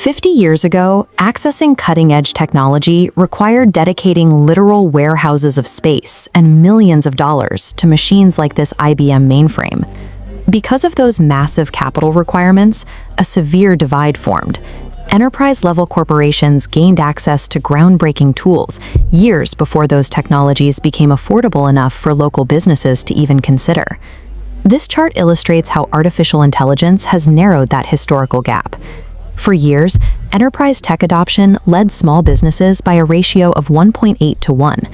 50 years ago, accessing cutting-edge technology required dedicating literal warehouses of space and millions of dollars to machines like this IBM mainframe. Because of those massive capital requirements, a severe divide formed. Enterprise-level corporations gained access to groundbreaking tools years before those technologies became affordable enough for local businesses to even consider. This chart illustrates how artificial intelligence has narrowed that historical gap. For years, enterprise tech adoption led small businesses by a ratio of 1.8 to 1.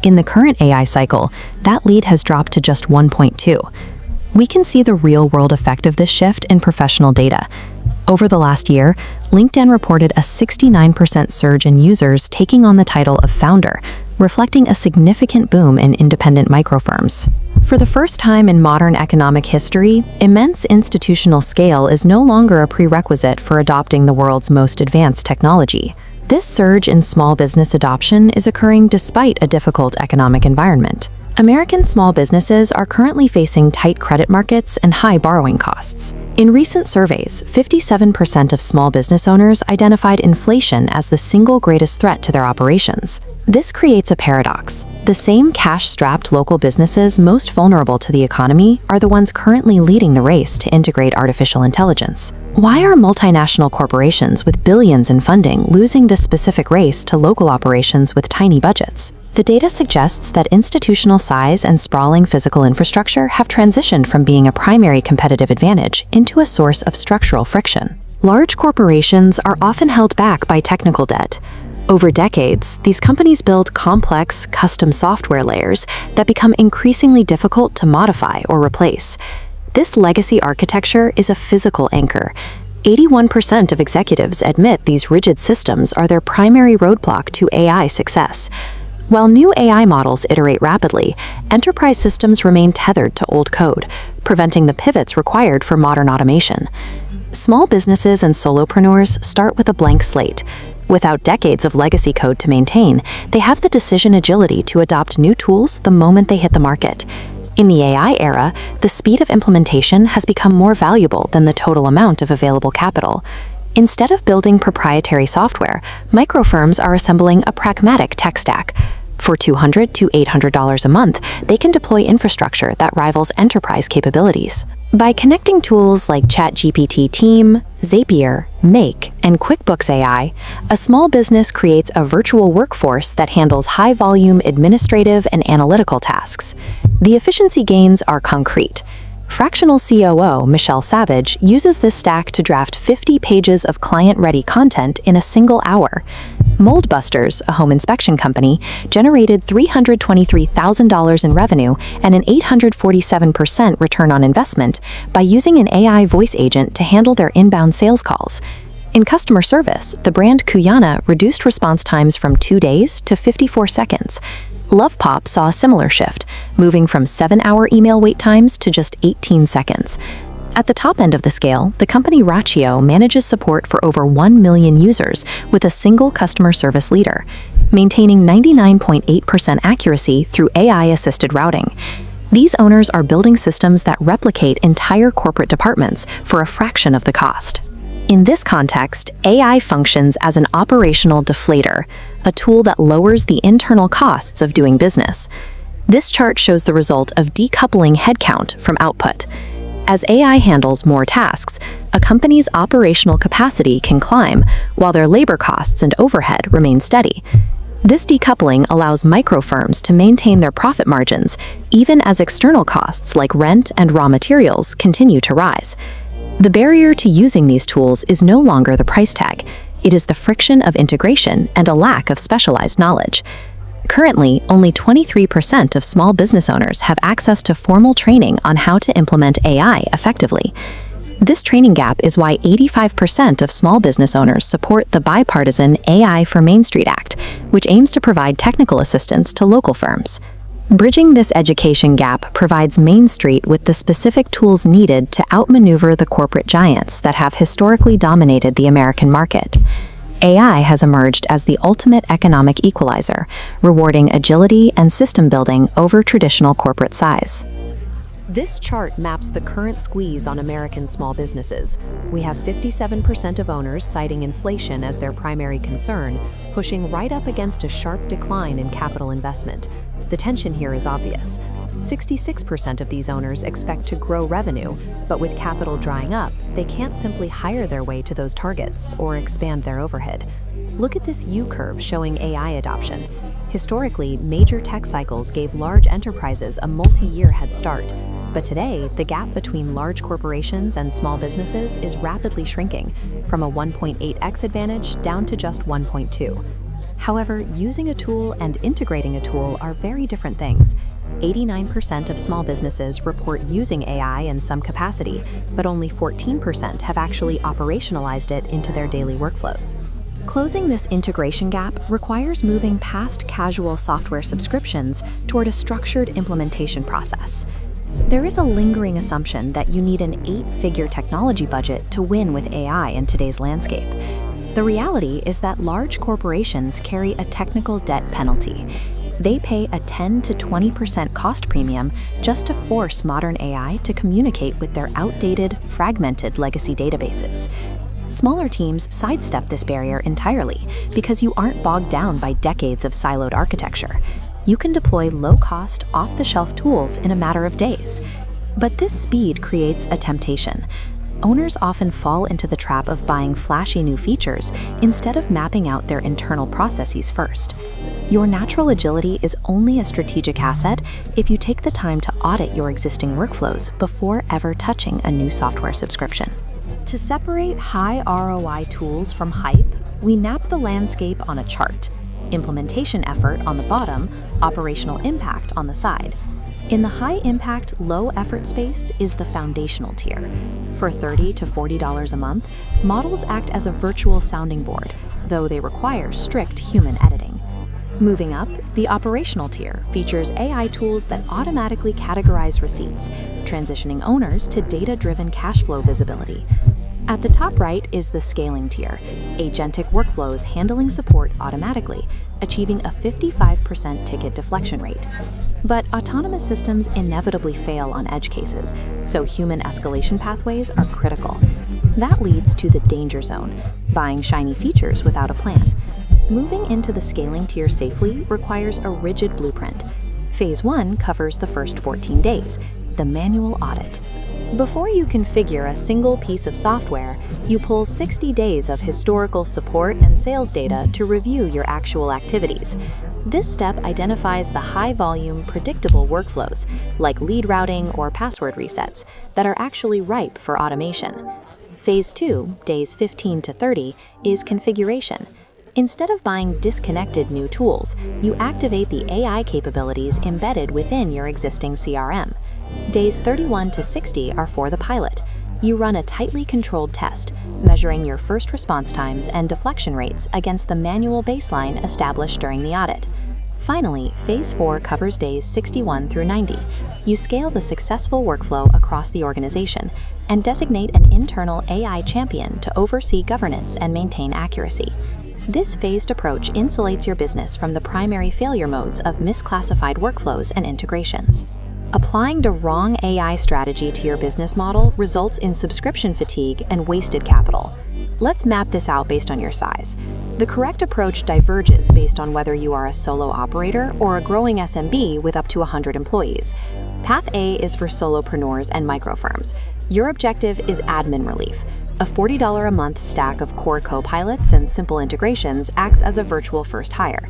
In the current AI cycle, that lead has dropped to just 1.2. We can see the real-world effect of this shift in professional data. Over the last year, LinkedIn reported a 69% surge in users taking on the title of founder, reflecting a significant boom in independent microfirms. For the first time in modern economic history, immense institutional scale is no longer a prerequisite for adopting the world's most advanced technology. This surge in small business adoption is occurring despite a difficult economic environment. American small businesses are currently facing tight credit markets and high borrowing costs. In recent surveys, 57% of small business owners identified inflation as the single greatest threat to their operations. This creates a paradox. The same cash-strapped local businesses most vulnerable to the economy are the ones currently leading the race to integrate artificial intelligence. Why are multinational corporations with billions in funding losing this specific race to local operations with tiny budgets? The data suggests that institutional size and sprawling physical infrastructure have transitioned from being a primary competitive advantage into a source of structural friction. Large corporations are often held back by technical debt. Over decades, these companies build complex, custom software layers that become increasingly difficult to modify or replace. This legacy architecture is a physical anchor. 81% of executives admit these rigid systems are their primary roadblock to AI success. While new AI models iterate rapidly, enterprise systems remain tethered to old code, preventing the pivots required for modern automation. Small businesses and solopreneurs start with a blank slate. Without decades of legacy code to maintain, they have the decision agility to adopt new tools the moment they hit the market. In the AI era, the speed of implementation has become more valuable than the total amount of available capital. Instead of building proprietary software, microfirms are assembling a pragmatic tech stack. For $200 to $800 a month, they can deploy infrastructure that rivals enterprise capabilities. By connecting tools like ChatGPT Team, Zapier, Make, and QuickBooks AI, a small business creates a virtual workforce that handles high-volume administrative and analytical tasks. The efficiency gains are concrete. Fractional COO Michelle Savage uses this stack to draft 50 pages of client-ready content in a single hour. Moldbusters, a home inspection company, generated $323,000 in revenue and an 847% return on investment by using an AI voice agent to handle their inbound sales calls. In customer service, the brand Kuyana reduced response times from 2 days to 54 seconds. LovePop saw a similar shift, moving from 7-hour email wait times to just 18 seconds. At the top end of the scale, the company Ratio manages support for over 1 million users with a single customer service leader, maintaining 99.8% accuracy through AI-assisted routing. These owners are building systems that replicate entire corporate departments for a fraction of the cost. In this context, AI functions as an operational deflator, a tool that lowers the internal costs of doing business. This chart shows the result of decoupling headcount from output. As AI handles more tasks, a company's operational capacity can climb, while their labor costs and overhead remain steady. This decoupling allows microfirms to maintain their profit margins, even as external costs like rent and raw materials continue to rise. The barrier to using these tools is no longer the price tag. It is the friction of integration and a lack of specialized knowledge. Currently, only 23% of small business owners have access to formal training on how to implement AI effectively. This training gap is why 85% of small business owners support the bipartisan AI for Main Street Act, which aims to provide technical assistance to local firms. Bridging this education gap provides Main Street with the specific tools needed to outmaneuver the corporate giants that have historically dominated the American market. AI has emerged as the ultimate economic equalizer, rewarding agility and system building over traditional corporate size. This chart maps the current squeeze on American small businesses. We have 57% of owners citing inflation as their primary concern, pushing right up against a sharp decline in capital investment. The tension here is obvious. 66% of these owners expect to grow revenue, but with capital drying up, they can't simply hire their way to those targets or expand their overhead. Look at this U-curve showing AI adoption. Historically, major tech cycles gave large enterprises a multi-year head start. But today, the gap between large corporations and small businesses is rapidly shrinking, from a 1.8x advantage down to just 1.2. However, using a tool and integrating a tool are very different things. 89% of small businesses report using AI in some capacity, but only 14% have actually operationalized it into their daily workflows. Closing this integration gap requires moving past casual software subscriptions toward a structured implementation process. There is a lingering assumption that you need an 8-figure technology budget to win with AI in today's landscape. The reality is that large corporations carry a technical debt penalty. They pay a 10 to 20% cost premium just to force modern AI to communicate with their outdated, fragmented legacy databases. Smaller teams sidestep this barrier entirely because you aren't bogged down by decades of siloed architecture. You can deploy low-cost, off-the-shelf tools in a matter of days. But this speed creates a temptation. Owners often fall into the trap of buying flashy new features instead of mapping out their internal processes first. Your natural agility is only a strategic asset if you take the time to audit your existing workflows before ever touching a new software subscription. To separate high ROI tools from hype, we map the landscape on a chart. Implementation effort on the bottom, operational impact on the side. In the high-impact, low-effort space is the foundational tier. For $30 to $40 a month, models act as a virtual sounding board, though they require strict human editing. Moving up, the operational tier features AI tools that automatically categorize receipts, transitioning owners to data-driven cash flow visibility. At the top right is the scaling tier, agentic workflows handling support automatically, achieving a 55% ticket deflection rate. But autonomous systems inevitably fail on edge cases, so human escalation pathways are critical. That leads to the danger zone, buying shiny features without a plan. Moving into the scaling tier safely requires a rigid blueprint. Phase 1 covers the first 14 days, the manual audit. Before you configure a single piece of software, you pull 60 days of historical support and sales data to review your actual activities. This step identifies the high-volume, predictable workflows, like lead routing or password resets, that are actually ripe for automation. Phase 2, days 15 to 30, is configuration. Instead of buying disconnected new tools, you activate the AI capabilities embedded within your existing CRM. Days 31 to 60 are for the pilot. You run a tightly controlled test, measuring your first response times and deflection rates against the manual baseline established during the audit. Finally, Phase 4 covers days 61 through 90. You scale the successful workflow across the organization and designate an internal AI champion to oversee governance and maintain accuracy. This phased approach insulates your business from the primary failure modes of misclassified workflows and integrations. Applying the wrong AI strategy to your business model results in subscription fatigue and wasted capital. Let's map this out based on your size. The correct approach diverges based on whether you are a solo operator or a growing SMB with up to 100 employees. Path A is for solopreneurs and microfirms. Your objective is admin relief. A $40 a month stack of core co-pilots and simple integrations acts as a virtual first hire.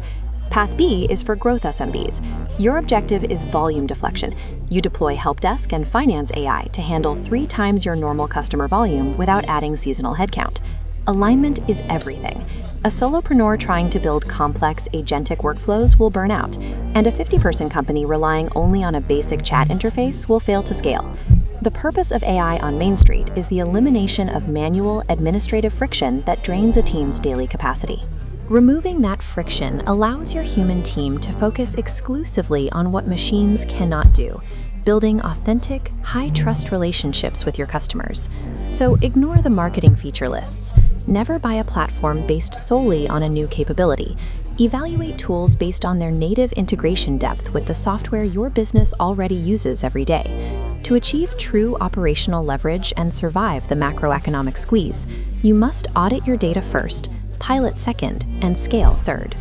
Path B is for growth SMBs. Your objective is volume deflection. You deploy help desk and finance AI to handle 3 times your normal customer volume without adding seasonal headcount. Alignment is everything. A solopreneur trying to build complex agentic workflows will burn out, and a 50-person company relying only on a basic chat interface will fail to scale. The purpose of AI on Main Street is the elimination of manual, administrative friction that drains a team's daily capacity. Removing that friction allows your human team to focus exclusively on what machines cannot do, building authentic, high-trust relationships with your customers. So ignore the marketing feature lists. Never buy a platform based solely on a new capability. Evaluate tools based on their native integration depth with the software your business already uses every day. To achieve true operational leverage and survive the macroeconomic squeeze, you must audit your data first, pilot second, and scale third.